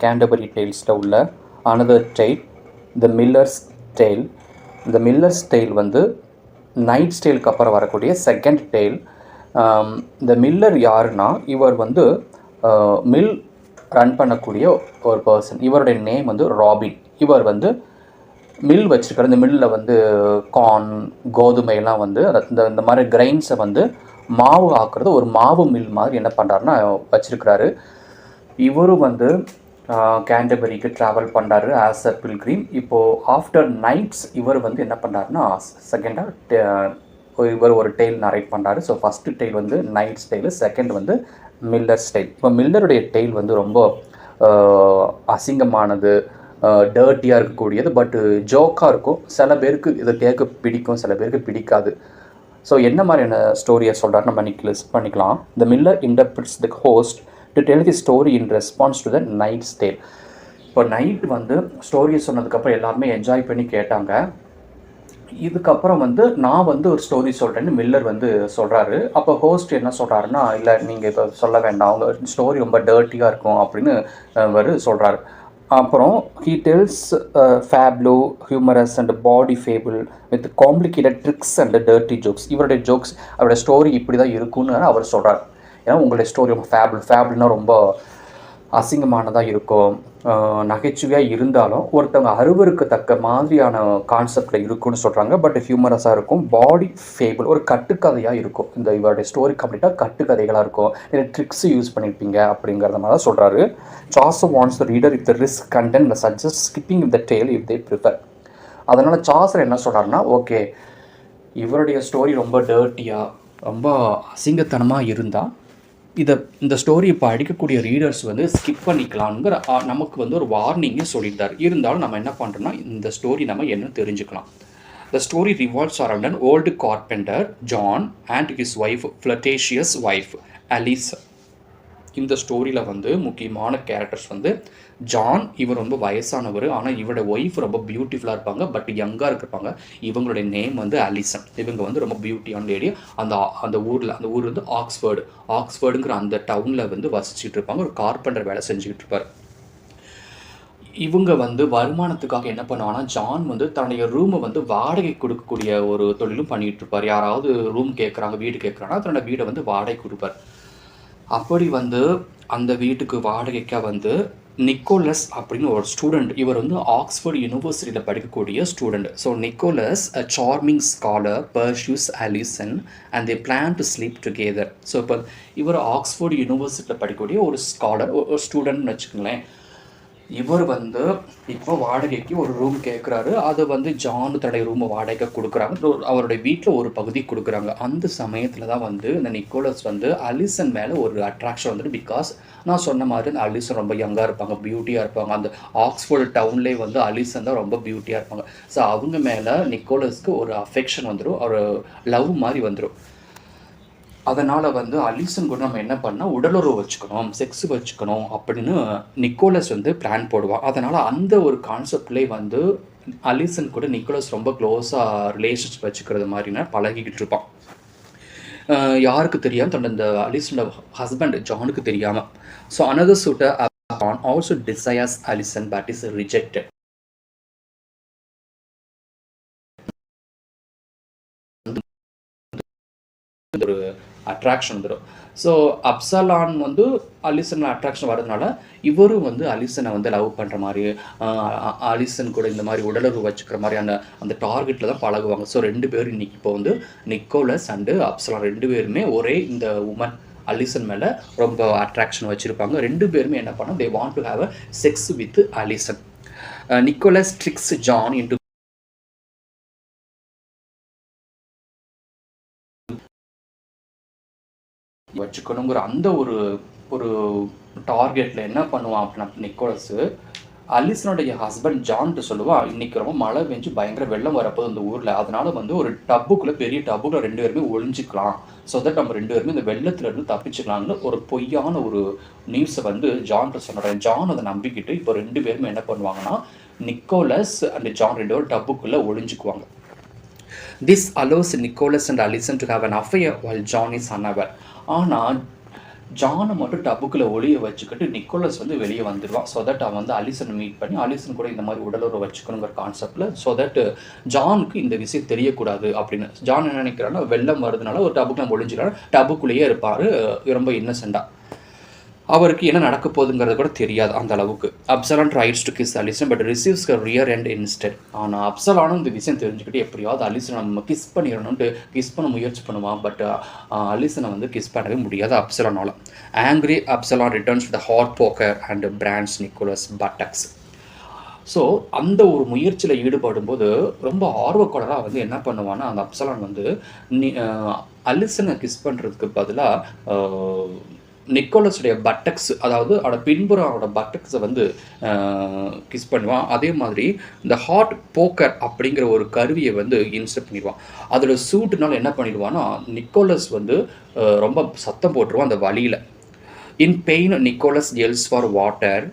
Canterbury டேல்ஸில் உள்ள another tail, த millers tail. இந்த millers tail வந்து நைட்ஸ் டேலுக்கு அப்புறம் வரக்கூடிய செகண்ட் டெய்ல். இந்த மில்லர் யாருன்னா, இவர் வந்து மில் ரன் பண்ணக்கூடிய ஒரு பர்சன். இவருடைய நேம் வந்து ராபின். இவர் வந்து மில் வச்சுருக்காரு. இந்த மில்லில் வந்து கார்ன், கோதுமையெல்லாம் வந்து இந்த மாதிரி கிரைன்ஸை வந்து மாவு ஆக்குறது ஒரு மாவு மில் மாதிரி என்ன பண்ணுறாருன்னா வச்சுருக்கிறாரு. இவரும் வந்து கேண்டபரிக்கு ட்ராவல் பண்ணுறாரு ஆஸ் அ பில்கிரீம். இப்போது ஆஃப்டர் நைட்ஸ் இவர் வந்து என்ன பண்ணுறாருன்னா செகண்டாக இவர் ஒரு டெய்ல் நரேட் பண்ணுறாரு. ஸோ ஃபஸ்ட்டு டெய்ல் வந்து நைட்ஸ் டெய்லு, செகண்ட் வந்து மில்லர்ஸ் டெய்ல். இப்போ மில்லருடைய டெய்ல் வந்து ரொம்ப அசிங்கமானது, டர்ட்டியாக இருக்கக்கூடியது, பட்டு ஜோக்காக இருக்கும். சில பேருக்கு இதை கேட்க பிடிக்கும், சில பேருக்கு பிடிக்காது. ஸோ என்ன மாதிரியான ஸ்டோரியை சொல்கிறாரு நம்ம லிஸ்ட் பண்ணிக்கலாம். The miller interprets the host to tell the story in response to the knight's tale. இப்போ நைட் வந்து ஸ்டோரியை சொன்னதுக்கப்புறம் எல்லாருமே என்ஜாய் பண்ணி கேட்டாங்க. இதுக்கப்புறம் வந்து நான் வந்து ஒரு ஸ்டோரி சொல்கிறேன்னு மில்லர் வந்து சொல்கிறாரு. அப்போ ஹோஸ்ட் என்ன சொல்கிறாருன்னா, இல்லை நீங்கள் இப்போ சொல்ல வேண்டாம், அவங்க ஸ்டோரி ரொம்ப டர்ட்டியாக இருக்கும் அப்படின்னு அவர் சொல்கிறாரு. அப்புறம் he tells fabliau, humorous and bawdy fable with complicated tricks and dirty jokes. இவருடைய ஜோக்ஸ், அவருடைய ஸ்டோரி இப்படி தான் இருக்குன்னு அவர் சொல்கிறார். ஏன்னா உங்களுடைய ஸ்டோரி ரொம்ப ஃபேபிள்னால் ரொம்ப அசிங்கமானதாக இருக்கும், நகைச்சுவையாக இருந்தாலும் ஒருத்தவங்க அருவருக்கத்தக்க மாதிரியான கான்செப்டில் இருக்குன்னு சொல்கிறாங்க. பட் ஹியூமரஸாக இருக்கும். பாடி ஃபேபிள் ஒரு கட்டுக்கதையாக இருக்கும். இந்த இவருடைய ஸ்டோரி கம்ப்ளீட்டாக கட்டுக்கதைகளாக இருக்கும். இல்லை ட்ரிக்ஸ் யூஸ் பண்ணியிருப்பீங்க அப்படிங்கிறத மாதிரி தான் சொல்கிறாரு. Chaucer wants the reader if the risk content suggest skipping the tale if they prefer. அதனால் சாசர் என்ன சொல்கிறாருன்னா, ஓகே இவருடைய ஸ்டோரி ரொம்ப டர்ட்டியாக ரொம்ப அசிங்கத்தனமாக இருந்தால் இந்த ஸ்டோரி இப்போ அடிக்கக்கூடிய ரீடர்ஸ் வந்து ஸ்கிப் பண்ணிக்கலாம்ங்கிற நமக்கு வந்து ஒரு வார்னிங்கே சொல்லியிருந்தார். இருந்தாலும் நம்ம என்ன பண்ணுறோம்னா இந்த ஸ்டோரி நம்ம என்ன தெரிஞ்சுக்கலாம். The story revolves around an old carpenter John and his wife flirtatious wife Alice. இந்த ஸ்டோரியில் வந்து முக்கியமான கேரக்டர்ஸ் வந்து ஜான், இவர் ரொம்ப வயசானவர், ஆனால் இவரோட ஒய்ஃப் ரொம்ப பியூட்டிஃபுல்லாக இருப்பாங்க, பட் யங்காக இருப்பாங்க. இவங்களுடைய நேம் வந்து அலிசன். இவங்க வந்து ரொம்ப பியூட்டியான லேடி. அந்த ஊர் வந்து ஆக்ஸ்ஃபோர்டுங்கிற அந்த டவுனில் வந்து வசிச்சுட்டு இருப்பாங்க. ஒரு கார்பெண்டர் வேலை செஞ்சுக்கிட்டு இருப்பார். இவங்க வந்து வருமானத்துக்காக என்ன பண்ணுவாங்கன்னா, ஜான் வந்து தன்னுடைய ரூமை வந்து வாடகை கொடுக்கக்கூடிய ஒரு தொழிலும் பண்ணிகிட்டு இருப்பார். யாராவது ரூம் கேட்குறாங்க, வீடு கேட்குறாங்கன்னா தன்னோட வீடை வந்து வாடகை கொடுப்பார். அப்படி வந்து அந்த வீட்டுக்கு வாடகைக்காக வந்து நிக்கோலஸ் அப்படின்னு ஒரு ஸ்டூடெண்ட், இவர் வந்து ஆக்ஸ்ஃபோர்ட் யூனிவர்சிட்டியில் படிக்கக்கூடிய student. So Nicholas a charming scholar pursues Alison and they plan to sleep together. So இப்போ இவர் ஆக்ஸ்ஃபோர்ட் யூனிவர்சிட்டியில் படிக்கக்கூடிய ஒரு ஸ்காலர், ஒரு ஸ்டூடெண்ட்னு வச்சுக்கோங்களேன். இவர் வந்து இப்போ வாடகைக்கு ஒரு ரூம் கேட்குறாரு. அதை வந்து ஜான் தன்னுடைய ரூமை வாடகை கொடுக்குறாங்க. அவருடைய வீட்டில் ஒரு பகுதி கொடுக்குறாங்க. அந்த சமயத்தில் தான் வந்து இந்த நிக்கோலஸ் வந்து அலிசன் மேலே ஒரு அட்ராக்ஷன் வந்துட்டு, பிகாஸ் நான் சொன்ன மாதிரி இந்த அலிசன் ரொம்ப யங்காக இருப்பாங்க, பியூட்டியாக இருப்பாங்க. அந்த ஆக்ஸ்ஃபோர்டு டவுன்லேயே வந்து அலிசன் தான் ரொம்ப பியூட்டியாக இருப்பாங்க. ஸோ அவங்க மேலே நிக்கோலஸ்க்கு ஒரு அஃபெக்ஷன் வந்துடும், ஒரு லவ் மாதிரி வந்துடும். அதனால் வந்து அலிசன் கூட நம்ம என்ன பண்ணால் உடலுறவு வச்சுக்கணும், செக்ஸ் வச்சுக்கணும் அப்படின்னு நிக்கோலஸ் வந்து பிளான் போடுவான். அதனால் அந்த ஒரு கான்செப்ட்லேயே வந்து அலிசன் கூட நிக்கோலஸ் ரொம்ப க்ளோஸாக ரிலேஷன்ஷிப் வச்சுக்கிறது மாதிரினா பழகிக்கிட்டு இருப்பான். யாருக்கு தெரியாமல் தன்னோட இந்த அலிசனோட ஹஸ்பண்ட் ஜானுக்கு தெரியாமல். So another suitor John also desires Alison but is rejected. ஒரு அட்ராக்ஷன் வந்துடும். ஸோ அப்சலான் வந்து அலிசன் அட்ராக்ஷன் வரதுனால இவரும் வந்து அலிசனை வந்து லவ் பண்ணுற மாதிரி, அலிசன் கூட இந்த மாதிரி உடலுறவு வச்சுக்கிற மாதிரி அந்த டார்கெட்டில் தான் பழகுவாங்க. ஸோ ரெண்டு பேரும் இன்றைக்கி இப்போ வந்து நிக்கோலஸ் அண்டு அப்சலான் ரெண்டு பேருமே ஒரே இந்த உமன் அலிசன் மேலே ரொம்ப அட்ராக்ஷன் வச்சுருப்பாங்க. ரெண்டு பேருமே என்ன பண்ணால் they want to have a sex with Alison. Nicholas tricks John into வச்சுக்கணுங்கிற அந்த ஒரு டார்கெட்டில் என்ன பண்ணுவான் அப்படின்னா நிக்கோலஸு அலிசனுடைய ஹஸ்பண்ட் ஜான்ட்டு சொல்லுவான், இன்றைக்கி ரொம்ப மழை பெஞ்சு பயங்கர வெள்ளம் வரப்போது அந்த ஊரில், அதனால் வந்து ஒரு டப்புக்குள்ளே பெரிய டப்புக்குள்ளே ரெண்டு பேருமே ஒழிஞ்சிக்கலாம், ஸோ தட் நம்ம ரெண்டு பேருமே இந்த வெள்ளத்துலேருந்து தப்பிச்சுக்கலாம்னு ஒரு பொய்யான ஒரு நியூஸை வந்து ஜான்ட்டு சொல்கிறேன். ஜான் அதை நம்பிக்கிட்டு இப்போ ரெண்டு பேருமே என்ன பண்ணுவாங்கன்னா, நிக்கோலஸ் அண்ட் ஜான் ரெண்டு பேரும் டப்புக்குள்ளே ஒழிஞ்சிக்குவாங்க. This allows Nicholas and Alison to have an affair while John is unaware. ஆனால் ஜானை மட்டும் டப்புக்குள்ளே ஒளிய வச்சுக்கிட்டு நிக்கோலஸ் வந்து வெளியே வந்துடுவான். ஸோ தட் அவன் வந்து அலிசனை மீட் பண்ணி அலிசன் கூட இந்த மாதிரி உடலுறவு வச்சுக்கணுங்கிற கான்செப்டில். ஸோ தட் ஜானுக்கு இந்த விஷயம் தெரியக்கூடாது அப்படின்னு. ஜான் என்ன நினைக்கிறான்னா, வெள்ளம் வருதுனால ஒரு டப்புக்கு நம்ம ஒளிஞ்சிடலாம், டப்புக்குள்ளேயே இருப்பார் ரொம்ப இன்னசென்ட்டாக. அவருக்கு என்ன நடக்க போகுதுங்கிறது கூட தெரியாது அந்த அளவுக்கு. Absalon tries to kiss Alison but receives a rear end instead. ஆனால் அப்சலானும் இந்த விஷயம் தெரிஞ்சுக்கிட்டு எப்படியாவது அலிசனை நம்ம கிஸ் பண்ணிடணும்ட்டு கிஸ் பண்ண முயற்சி பண்ணுவான். பட் அலிசனை வந்து கிஸ் பண்ணவே முடியாது அப்சலானால். Angry Absalon returns to the hot poker and brands Nicholas buttocks. So அந்த ஒரு முயற்சியில் ஈடுபடும் போது ரொம்ப ஆர்வக்கோளராக வந்து என்ன பண்ணுவான்னா, அந்த அப்சலான் வந்து அலிசனை கிஸ் பண்ணுறதுக்கு பதிலாக நிக்கோலஸுடைய பட்டக்ஸ், அதாவது அவனோட பின்புறம் அவனோட பட்டக்ஸை வந்து கிஸ் பண்ணுவான். அதே மாதிரி இந்த ஹாட் போக்கர் அப்படிங்கிற ஒரு கருவியை வந்து இன்ஸ்டெட் பண்ணிடுவான். அதில் சூட்டுனால என்ன பண்ணிடுவான்னா, நிக்கோலஸ் வந்து ரொம்ப சத்தம் போட்டுருவான் அந்த வழியில். In pain Nicholas yells for water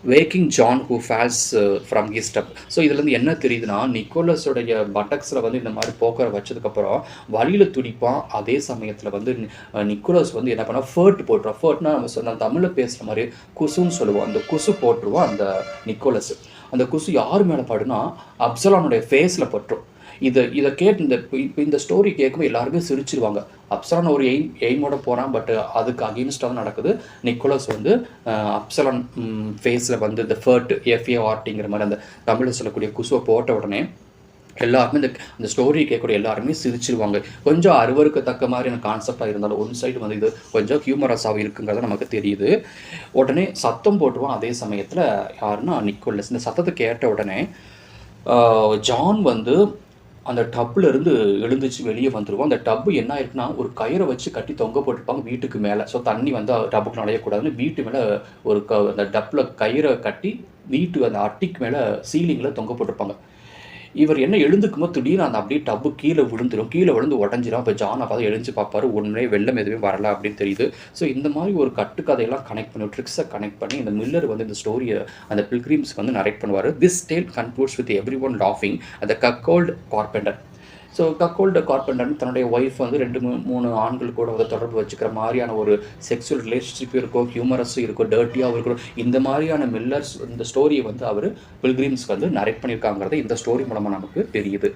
waking John who falls from his step. So இதுலேருந்து என்ன தெரியுதுன்னா, நிக்கோலஸோடைய பட்டக்ஸில் வந்து இந்த மாதிரி போக்கரை வச்சதுக்கப்புறம் வழியில் துடிப்பான். அதே சமயத்தில் வந்து நிக்கோலஸ் வந்து என்ன பண்ணால் ஃபர்ட் போட்டுருவான். ஃபர்ட்னா நம்ம தமிழில் பேசுகிற மாதிரி குசுன்னு சொல்லுவோம். அந்த குசு போட்டுருவான் அந்த நிக்கோலஸ். அந்த குசு யார் மேலே படுனா, அப்சலானுடைய ஃபேஸில் பட்டுரும். இதை கேட்டு இந்த ஸ்டோரி கேட்கும்போது எல்லாருமே சிரிச்சிருவாங்க. அப்சலான் ஒரு எய்மோட போகிறான், பட் அதுக்கு அகெயின்ஸ்டாக தான் நடக்குது. நிக்கோலஸ் வந்து அப்சலான் ஃபேஸில் வந்து இந்த ஃபர்ட் எஃப்ஏஆர்டிங்கிற மாதிரி அந்த தமிழில் சொல்லக்கூடிய குசுவை போட்ட உடனே எல்லாருமே இந்த ஸ்டோரி கேட்கக்கூடிய எல்லாருமே சிரிச்சிருவாங்க. கொஞ்சம் அருவருக்கத்தக்க மாதிரியான கான்செப்டாக இருந்தாலும் ஒன் சைடு வந்து இது கொஞ்சம் ஹியூமரஸாக இருக்குங்கிறத நமக்கு தெரியுது. உடனே சத்தம் போட்டுருவான். அதே சமயத்தில் யாருன்னா நிக்கோலஸ். இந்த சத்தத்தை கேட்ட உடனே ஜான் வந்து அந்த டப்பில் இருந்து எழுந்துச்சு வெளியே வந்துடுவோம். அந்த டப்பு என்ன ஆயிருக்குன்னா, ஒரு கயிறை வச்சு கட்டி தொங்க போட்டிருப்பாங்க வீட்டுக்கு மேலே. ஸோ தண்ணி வந்து டப்புக்கு நுழையக்கூடாதுன்னு வீட்டு மேலே ஒரு அந்த டப்பில் கயிறை கட்டி வீட்டு அந்த அட்டிக்கு மேலே சீலிங்கில் தொங்க போட்டிருப்பாங்க. இவர் என்ன எழுந்துக்கும்போது திடீர்னு அந்த அப்படியே டப்பு கீழே விழுந்துடும். கீழே விழுந்து உடஞ்சிடும். அப்போ ஜான் அப்போ எழுந்து பார்ப்பாரு, ஒன்றே வெள்ளம் எதுவுமே வரல அப்படின்னு தெரியுது. ஸோ இந்த மாதிரி ஒரு கட்டுக்கதையெல்லாம் கனெக்ட் பண்ணி ட்ரிக்ஸை கனெக்ட் பண்ணி இந்த மில்லர் வந்து இந்த ஸ்டோரியை அந்த பில்கிரிம்ஸ்க்கு வந்து நரேட் பண்ணுவார். This tale concludes with everyone லாஃபிங் at the cuckold carpenter. So cuckold carpenter தன்னுடைய ஒய்ஃப் வந்து 2-3 ஆண்கள் கூட வந்து தொடர்பு வச்சுக்கிற மாதிரியான ஒரு செக்ஸுவல் ரிலேஷன்ஷிப் இருக்கும், ஹியூமரஸும் இருக்கும், டர்ட்டியாகவும் இருக்கும். இந்த மாதிரியான மில்லர்ஸ் இந்த ஸ்டோரியை வந்து அவர் பில்கிரிம்ஸ்க்கு வந்து நரேட் பண்ணியிருக்காங்கிறது இந்த ஸ்டோரி மூலமாக நமக்கு தெரியுது.